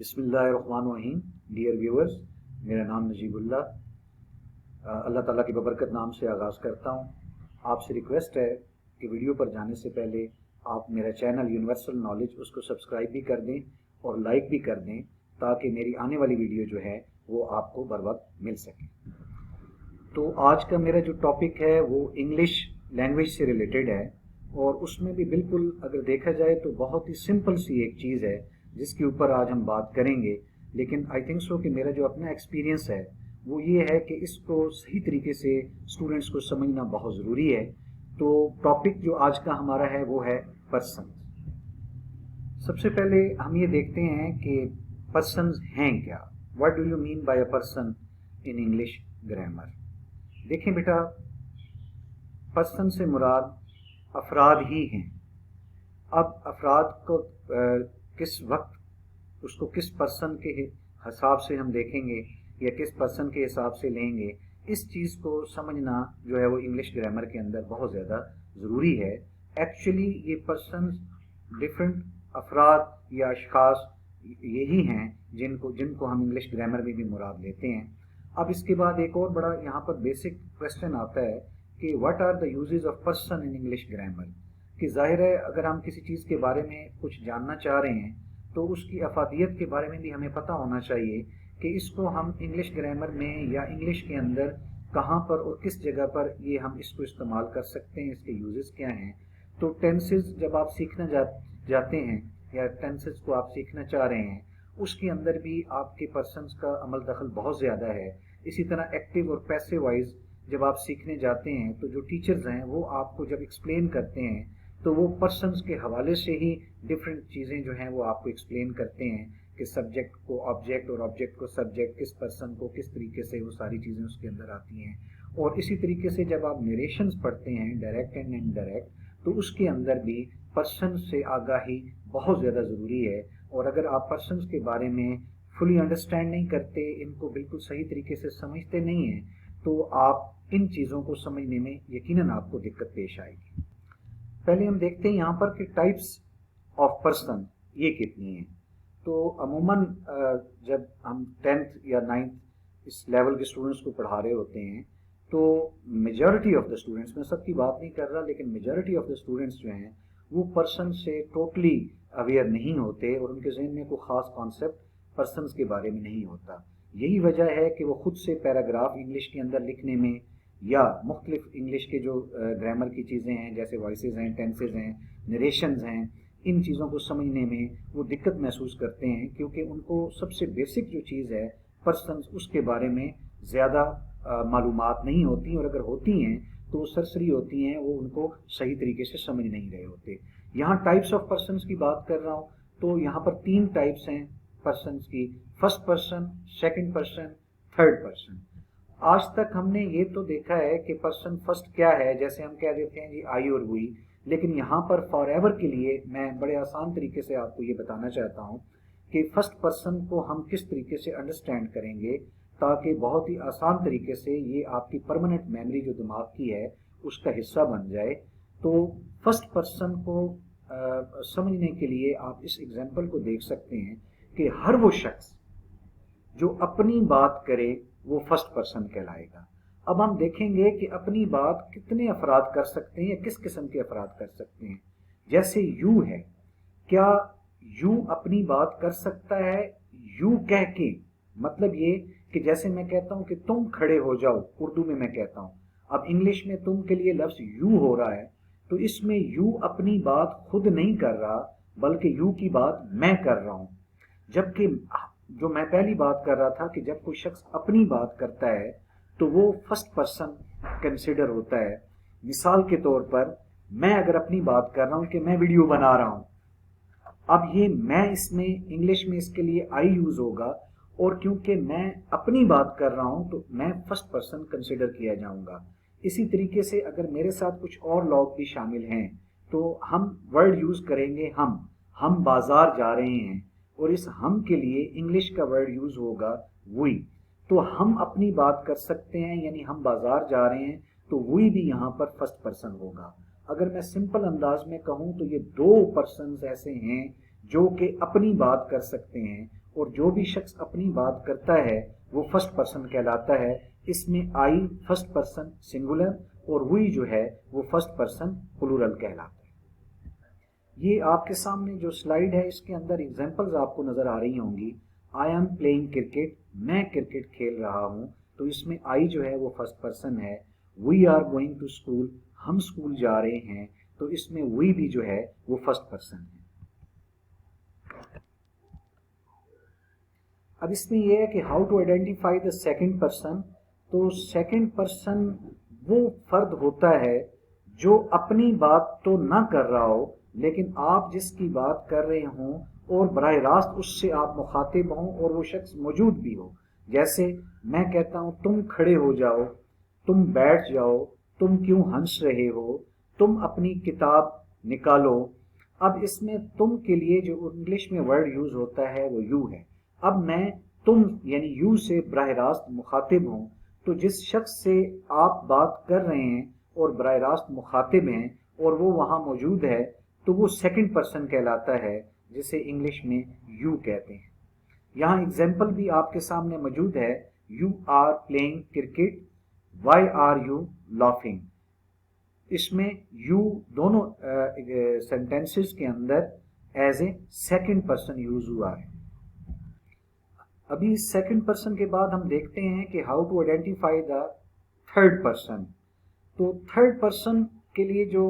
बिस्मिल्लाहिर्रहमानिर्रहीम। Dear viewers, मेरा नाम नजीबुल्लाह, अल्लाह ताला की बबरकत नाम से आगाज़ करता हूँ। आपसे रिक्वेस्ट है कि वीडियो पर जाने से पहले आप मेरा चैनल यूनिवर्सल नॉलेज उसको सब्सक्राइब भी कर दें और लाइक भी कर दें, ताकि मेरी आने वाली वीडियो जो है वो आपको बर वक्त मिल सके। तो आज का मेरा जो टॉपिक है वो इंग्लिश लैंग्वेज से रिलेटेड है, और उसमें भी बिल्कुल अगर देखा जाए तो बहुत ही सिंपल सी एक चीज़ है जिसके ऊपर आज हम बात करेंगे। लेकिन आई थिंक सो कि मेरा जो अपना एक्सपीरियंस है वो ये है कि इसको सही तरीके से स्टूडेंट्स को समझना बहुत ज़रूरी है। तो टॉपिक जो आज का हमारा है वो है पर्सन। सबसे पहले हम ये देखते हैं कि पर्सन्स हैं क्या। What do you mean by a person in English grammar. देखें बेटा, पर्सन से मुराद अफराद ही हैं। अब अफराद को किस वक्त उसको किस पर्सन के हिसाब से हम देखेंगे या किस पर्सन के हिसाब से लेंगे, इस चीज़ को समझना जो है वो इंग्लिश ग्रामर के अंदर बहुत ज़्यादा ज़रूरी है। एक्चुअली ये पर्सन्स डिफरेंट अफराद या अशखास यही हैं जिनको हम इंग्लिश ग्रामर में भी मुराद लेते हैं। अब इसके बाद एक और बड़ा यहाँ पर बेसिक क्वेश्चन आता है कि what are the uses of person in English grammar. कि जाहिर है अगर हम किसी चीज़ के बारे में कुछ जानना चाह रहे हैं तो उसकी अफादियत के बारे में भी हमें पता होना चाहिए कि इसको हम इंग्लिश ग्रामर में या इंग्लिश के अंदर कहाँ पर और किस जगह पर ये हम इसको इस्तेमाल कर सकते हैं, इसके यूजेस क्या हैं। तो टेंसेस जब आप सीखना जाते हैं या टेंसेस को आप सीखना चाह रहे हैं, उसके अंदर भी आपके पर्सन्स का अमल दखल बहुत ज़्यादा है। इसी तरह एक्टिव और पैसिव वाइज जब आप सीखने जाते हैं तो जो टीचर्स हैं वो आपको जब एक्सप्लेन करते हैं तो वो पर्सन्स के हवाले से ही डिफरेंट चीज़ें जो हैं वो आपको एक्सप्लेन करते हैं कि सब्जेक्ट को ऑब्जेक्ट और ऑब्जेक्ट को सब्जेक्ट, किस पर्सन को किस तरीके से, वो सारी चीज़ें उसके अंदर आती हैं। और इसी तरीके से जब आप नरेशंस पढ़ते हैं डायरेक्ट एंड इनडायरेक्ट, तो उसके अंदर भी पर्सन से आगाही बहुत ज़्यादा ज़रूरी है। और अगर आप पर्सन्स के बारे में फुली अंडरस्टैंड नहीं करते, इनको बिल्कुल सही तरीके से समझते नहीं हैं, तो आप इन चीज़ों को समझने में यकीनन आपको दिक्कत पेश आएगी। पहले हम देखते हैं यहाँ पर कि टाइप्स ऑफ पर्सन ये कितनी हैं। तो अमूमन जब हम 10th या 9th इस लेवल के स्टूडेंट्स को पढ़ा रहे होते हैं तो मेजॉरिटी ऑफ द स्टूडेंट्स, मैं सबकी बात नहीं कर रहा, लेकिन मेजॉरिटी ऑफ द स्टूडेंट्स जो हैं वो पर्सन से टोटली अवेयर नहीं होते और उनके जहन में कोई ख़ास कॉन्सेप्ट पर्सन्स के बारे में नहीं होता। यही वजह है कि वो खुद से पैराग्राफ इंग्लिश के अंदर लिखने में या मुख्तलिफ इंग्लिश के जो ग्रामर की चीज़ें हैं जैसे वॉइसेस हैं, टेंसेज हैं, नरेशंस हैं, इन चीज़ों को समझने में वो दिक्कत महसूस करते हैं, क्योंकि उनको सबसे बेसिक जो चीज़ है पर्सन्स, उसके बारे में ज़्यादा मालूमात नहीं होती, और अगर होती हैं तो वो सरसरी होती हैं, वो उनको सही तरीके से समझ नहीं रहे होते। यहाँ टाइप्स ऑफ पर्सन्स की बात कर रहा हूँ, तो यहाँ पर 3 टाइप्स हैं पर्सन्स की। First person, second person, third person. आज तक हमने ये तो देखा है कि पर्सन फर्स्ट क्या है, जैसे हम कह देते हैं जी आई और वी, लेकिन यहाँ पर फॉर एवर के लिए मैं बड़े आसान तरीके से आपको ये बताना चाहता हूँ कि फर्स्ट पर्सन को हम किस तरीके से अंडरस्टैंड करेंगे ताकि बहुत ही आसान तरीके से ये आपकी परमानेंट मेमोरी जो दिमाग की है उसका हिस्सा बन जाए। तो फर्स्ट पर्सन को समझने के लिए आप इस एग्जाम्पल को देख सकते हैं कि हर वो शख्स जो अपनी बात करे वो फर्स्ट पर्सन कहलाएगा। अब हम देखेंगे कि अपनी बात कितने अफराद कर सकते हैं या किस किस्म के अफराद कर सकते हैं। जैसे यू है, क्या यू अपनी बात कर सकता है यू कह के, मतलब ये कि जैसे मैं कहता हूं कि तुम खड़े हो जाओ, उर्दू में मैं कहता हूं, अब इंग्लिश में तुम के लिए लफ्ज यू हो रहा है, तो इसमें यू अपनी बात खुद नहीं कर रहा बल्कि यू की बात मैं कर रहा हूं। जबकि जो मैं पहली बात कर रहा था कि जब कोई शख्स अपनी बात करता है तो वो फर्स्ट पर्सन कंसिडर होता है। मिसाल के तौर पर मैं अगर अपनी बात कर रहा हूं कि मैं वीडियो बना रहा हूं, अब ये मैं, इसमें इंग्लिश में इसके लिए आई यूज होगा, और क्योंकि मैं अपनी बात कर रहा हूं तो मैं फर्स्ट पर्सन कंसिडर किया जाऊंगा। इसी तरीके से अगर मेरे साथ कुछ और लोग भी शामिल हैं तो हम वर्ड यूज करेंगे हम बाजार जा रहे हैं, और इस हम के लिए इंग्लिश का वर्ड यूज होगा वी। तो हम अपनी बात कर सकते हैं, यानी हम बाजार जा रहे हैं, तो वी भी यहाँ पर फर्स्ट पर्सन होगा। अगर मैं सिंपल अंदाज में कहूँ तो ये 2 पर्सन्स ऐसे हैं जो कि अपनी बात कर सकते हैं, اور جو بھی شخص اپنی بات کرتا ہے وہ فرسٹ پرسن کہلاتا ہے. اس میں آئی فرسٹ پرسن سنگولر اور وی جو ہے وہ فرسٹ پرسن پلورل کہلاتا ہے. یہ آپ کے سامنے جو سلائیڈ ہے اس کے اندر ایگزامپلز آپ کو نظر آ رہی ہوں گی. آئی ایم پلئنگ کرکٹ، میں کرکٹ کھیل رہا ہوں، تو اس میں آئی جو ہے وہ فرسٹ پرسن ہے. We are going to school, ہم اسکول جا رہے ہیں، تو اس میں وی بھی جو ہے وہ فرسٹ پرسن ہے. اب اس میں یہ ہے کہ how to identify the second person. تو سیکنڈ پرسن وہ فرد ہوتا ہے جو اپنی بات تو نہ کر رہا ہو لیکن آپ جس کی بات کر رہے ہوں اور براہ راست اس سے آپ مخاطب ہوں اور وہ شخص موجود بھی ہو. جیسے میں کہتا ہوں تم کھڑے ہو جاؤ، تم بیٹھ جاؤ، تم کیوں ہنس رہے ہو، تم اپنی کتاب نکالو. اب اس میں تم کے لیے جو انگلش میں ورڈ یوز ہوتا ہے وہ یو ہے. اب میں تم یعنی یو سے براہ راست مخاطب ہوں، تو جس شخص سے آپ بات کر رہے ہیں اور براہ راست مخاطب ہیں اور وہ وہاں موجود ہے تو وہ سیکنڈ پرسن کہلاتا ہے، جسے انگلش میں یو کہتے ہیں. یہاں ایگزامپل بھی آپ کے سامنے موجود ہے. You are playing cricket, why are you laughing. اس میں یو دونوں سینٹینسز کے اندر as a second person use ہوا ہے. ابھی سیکنڈ پرسن کے بعد ہم دیکھتے ہیں کہ how to identify the third person. تو تھرڈ پرسن کے لیے جو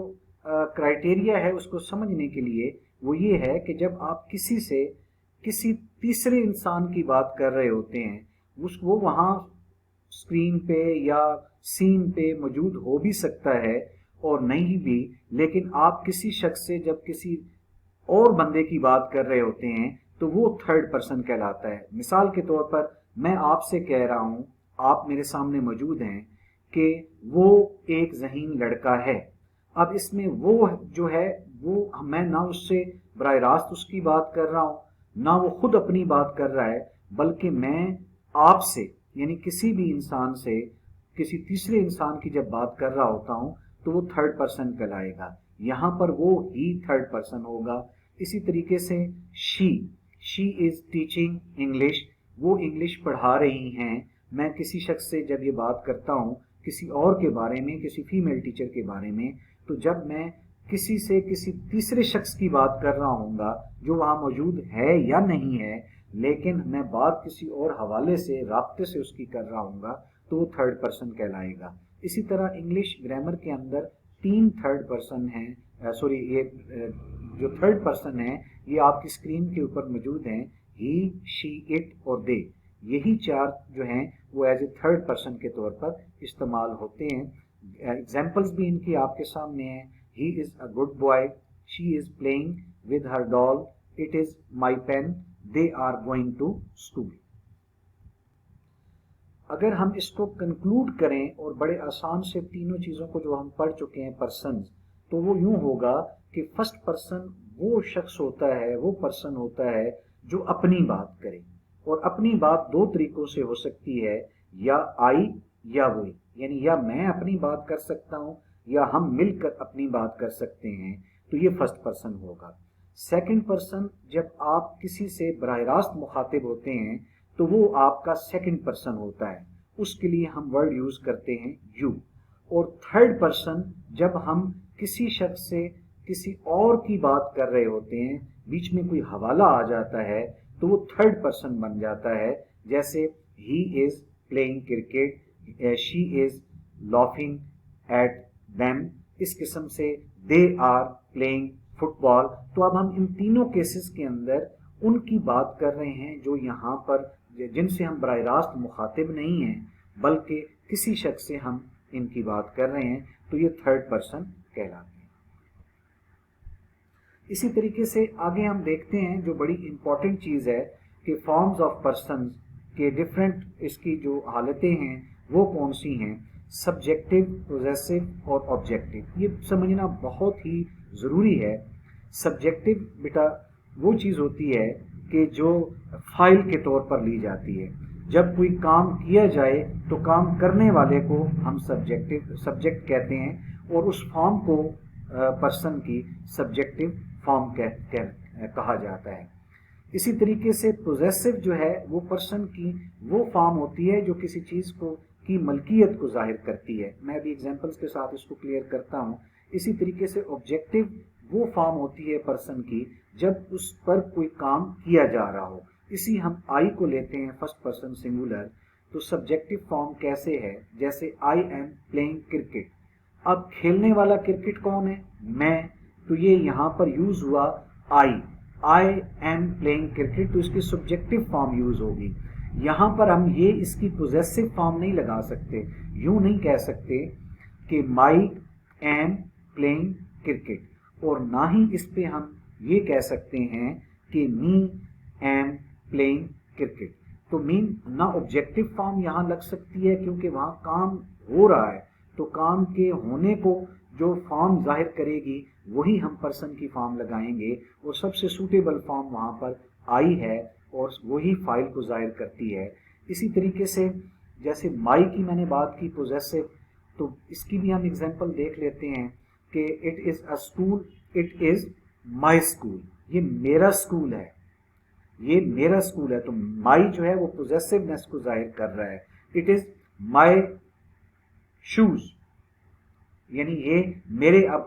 کرائٹیریا ہے اس کو سمجھنے کے لیے وہ یہ ہے کہ جب آپ کسی سے کسی تیسرے انسان کی بات کر رہے ہوتے ہیں، وہ وہاں اسکرین پہ یا سین پہ موجود ہو بھی سکتا ہے اور نہیں بھی، لیکن آپ کسی شخص سے جب کسی اور بندے کی بات کر رہے ہوتے ہیں تو وہ تھرڈ پرسن کہلاتا ہے. مثال کے طور پر میں آپ سے کہہ رہا ہوں، آپ میرے سامنے موجود ہیں کہ وہ ایک ذہین لڑکا ہے. اب اس میں وہ جو ہے وہ میں نہ اس سے براہ راست اس کی بات کر رہا ہوں نہ وہ خود اپنی بات کر رہا ہے، بلکہ میں آپ سے یعنی کسی بھی انسان سے کسی تیسرے انسان کی جب بات کر رہا ہوتا ہوں تو وہ تھرڈ پرسن کہلائے گا. یہاں پر وہ ہی تھرڈ پرسن ہوگا. اسی طریقے سے شی از ٹیچنگ انگلش، وہ انگلش پڑھا رہی ہیں. میں کسی شخص سے جب یہ بات کرتا ہوں کسی اور کے بارے میں، کسی فیمیل ٹیچر کے بارے میں، تو جب میں کسی سے کسی تیسرے شخص کی بات کر رہا ہوں گا جو وہاں موجود ہے یا نہیں ہے، لیکن میں بات کسی اور حوالے سے رابطے سے اس کی کر رہا ہوں گا تو وہ تھرڈ پرسن کہلائے گا. اسی طرح انگلش گرامر کے اندر 3 تھرڈ پرسن ہیں. یہ جو تھرڈ پرسن ہیں یہ آپ کی اسکرین کے اوپر موجود ہیں. ہی، شی، اٹ اور دے. یہی 4 جو ہیں وہ ایز اے تھرڈ پرسن کے طور پر استعمال ہوتے ہیں. ایگزامپلس بھی ان کی آپ کے سامنے ہیں. He is a good boy, she is playing with her doll, it is my pen, they are going to school. اگر ہم اس کو کنکلوڈ کریں اور بڑے آسان سے تینوں چیزوں کو جو ہم پڑھ چکے ہیں پرسنز، تو وہ یوں ہوگا کہ فرسٹ پرسن وہ شخص ہوتا ہے، وہ پرسن ہوتا ہے جو اپنی بات کرے. اور اپنی بات 2 طریقوں سے ہو سکتی ہے، یا آئی یا وہی، یعنی یا میں اپنی بات کر سکتا ہوں یا ہم مل کر اپنی بات کر سکتے ہیں، تو یہ فرسٹ پرسن ہوگا. سیکنڈ پرسن جب آپ کسی سے براہ راست مخاطب ہوتے ہیں تو وہ آپ کا سیکنڈ پرسن ہوتا ہے، اس کے لیے ہم ورڈ یوز کرتے ہیں یو. اور تھرڈ پرسن جب ہم کسی شخص سے کسی اور کی بات کر رہے ہوتے ہیں، بیچ میں کوئی حوالہ آ جاتا ہے تو وہ تھرڈ پرسن بن جاتا ہے. جیسے he is playing cricket, she is laughing at them, اس قسم سے they are playing football. تو اب ہم ان تینوں کیسز کے اندر ان کی بات کر رہے ہیں جو یہاں پر جن سے ہم براہ راست مخاطب نہیں ہیں بلکہ کسی شخص سے ہم ان کی بات کر رہے ہیں، تو یہ تھرڈ پرسن کہلاتے ہیں. اسی طریقے سے آگے ہم دیکھتے ہیں جو بڑی امپورٹنٹ چیز ہے کہ فارمز آف پرسنز کے ڈفرینٹ اس کی جو حالتیں ہیں وہ کون سی ہیں. سبجیکٹو، پوزیسو اور آبجیکٹو، یہ سمجھنا بہت ہی ضروری ہے. سبجیکٹو بیٹا وہ چیز ہوتی ہے کہ جو فائل کے طور پر لی جاتی ہے. جب کوئی کام کیا جائے تو کام کرنے والے کو ہم سبجیکٹ کہتے ہیں، اور اس فارم کو پرسن کی سبجیکٹو فارم کہا جاتا ہے. इसी तरीके से पोजेसिव जो है वो पर्सन की वो फॉर्म होती है जो किसी चीज़ को की मलकियत को जाहिर करती है। मैं अभी एग्जांपल्स के साथ इसको क्लियर करता हूँ। इसी तरीके से ऑब्जेक्टिव वो फॉर्म होती है पर्सन की जब उस पर कोई काम किया जा रहा हो। इसी हम आई को लेते हैं फर्स्ट पर्सन सिंगुलर, तो सब्जेक्टिव फॉर्म कैसे है, जैसे आई एम प्लेइंग क्रिकेट। अब खेलने वाला क्रिकेट कौन है, मैं, तो ये यहाँ पर यूज हुआ आई एम प्लेइंग क्रिकेट, तो इसकी सब्जेक्टिव फॉर्म यूज होगी। यहाँ पर हम ये इसकी पोजेसिव फॉर्म नहीं लगा सकते, यूं नहीं कह सकते कि माई एम प्लेइंग क्रिकेट, और ना ही इस पे हम ये कह सकते हैं कि मी एम प्लेइंग क्रिकेट। तो मीन ना ऑब्जेक्टिव फॉर्म यहाँ लग सकती है क्योंकि वहाँ काम हो रहा है, तो काम के होने को जो फॉर्म जाहिर करेगी वही हम पर्सन की फॉर्म लगाएंगे, और सबसे सूटेबल फॉर्म वहाँ पर आई है और वही फाइल को जाहिर करती है। इसी तरीके से जैसे माई की मैंने बात की पोजेसिव, तो इसकी भी हम एग्जांपल देख लेते हैं कि it is a school, it is my school, ये मेरा स्कूल है, ये मेरा स्कूल है। तो माई जो है वो पोजेसिवनेस को जाहिर कर रहा है। इट इज माई शूज, यानी ये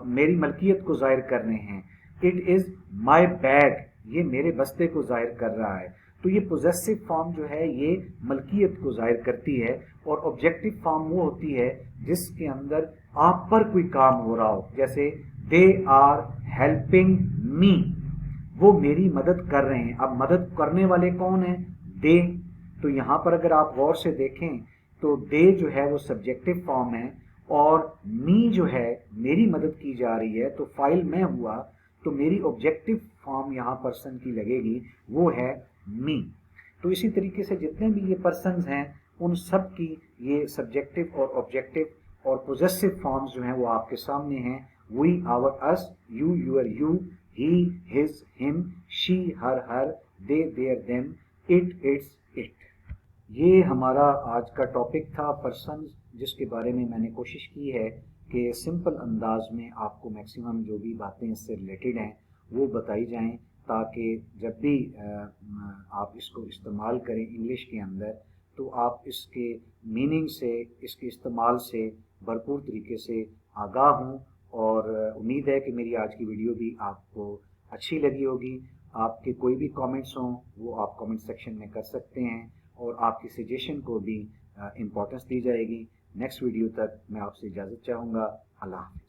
मेरी मलकियत को जाहिर कर रहे हैं। इट इज माई बैग, ये मेरे बस्ते को जाहिर कर रहा है। तो ये पोजेसिव फॉर्म जो है ये मलकियत को जाहिर करती है, और ऑब्जेक्टिव फॉर्म वो होती है जिसके अंदर आप पर कोई काम हो रहा हो, जैसे दे आर हेल्पिंग मी, वो मेरी मदद कर रहे हैं। अब मदद करने वाले कौन हैं, दे। तो यहाँ पर अगर आप गौर से देखें तो दे जो है वो सब्जेक्टिव फॉर्म है, और मी जो है मेरी मदद की जा रही है, तो फाइल मैं हुआ, तो मेरी ऑब्जेक्टिव फॉर्म यहाँ पर्सन की लगेगी, वो है मी। तो इसी तरीके से जितने भी ये पर्सन्स हैं उन सब की ये सब्जेक्टिव और ऑब्जेक्टिव और पोजेसिव फॉर्म्स जो हैं वो आपके सामने हैं। We, our, us, you, your, you, he, his, him, she, her, her, they, their, them, it, its, it। ये हमारा आज का टॉपिक था पर्सन, जिसके बारे में मैंने कोशिश की है कि सिंपल अंदाज में आपको मैक्सिमम जो भी बातें इससे रिलेटेड हैं वो बताई जाएं, ताकि जब भी आप इसको इस्तेमाल करें इंग्लिश के अंदर तो आप इसके मीनिंग से, इसके इस्तेमाल से भरपूर तरीके से आगाह हों। और उम्मीद है कि मेरी आज की वीडियो भी आपको अच्छी लगी होगी। आपके कोई भी कमेंट्स हों वो आप कमेंट सेक्शन में कर सकते हैं, और आपकी सजेशन को भी इम्पोर्टेंस दी जाएगी। नेक्स्ट वीडियो तक मैं आपसे इजाज़त चाहूँगा। अल्लाह हाफ़िज़।